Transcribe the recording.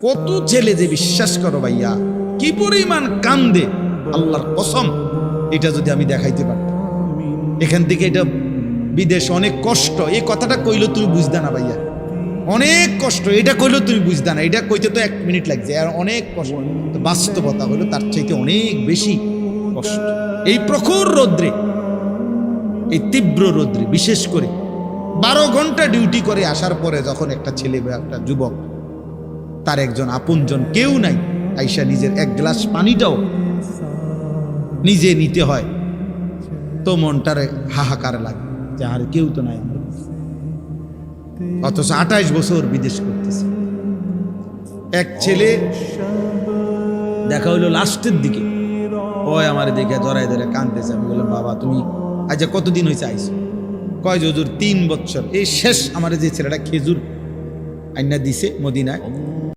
কত ছেলে যে বিশ্বাস করো ভাইয়া, কি পরিমাণ কান্দে, আল্লাহর কসম। এটা যদি আমি দেখাইতে পারতাম, এখান থেকে এটা বিদেশ অনেক কষ্ট। এই কথাটা কইলে তুমি বুঝদা না ভাইয়া, অনেক কষ্ট। এটা কইলেও তুমি বুঝদা না, এটা কইতে তো 1 মিনিট লাগছে, আর অনেক কষ্ট। তো বাস্তবতা হলো তার চাইতে অনেক বেশি কষ্ট। এই প্রখর রৌদ্রে, এই তীব্র রৌদ্রে, বিশেষ করে 12 ঘন্টা ডিউটি করে আসার পরে যখন একটা ছেলে বা একটা যুবক, তার একজন আপনজন কেউ নাই, আইসা নিজের 1 গ্লাস পানিটাও নিজে নিতে হয়, তো মনটারে হাহাকার লাগে যে আর কেউ তো নাই আমার। অথচ 28 বছর বিদেশ করতেছে। এক ছেলে দেখা হইলো লাস্টের দিকে, ওই আমার দেখে জড়াই ধরে কাঁদতেছে। আমি বললাম, বাবা তুমি আজ কতদিন হয়েছে আইসো? কয় হুজুর 3 বছর। এই শেষ আমার যে ছেলেটা খেজুর আইনা দিছে মদিনায়,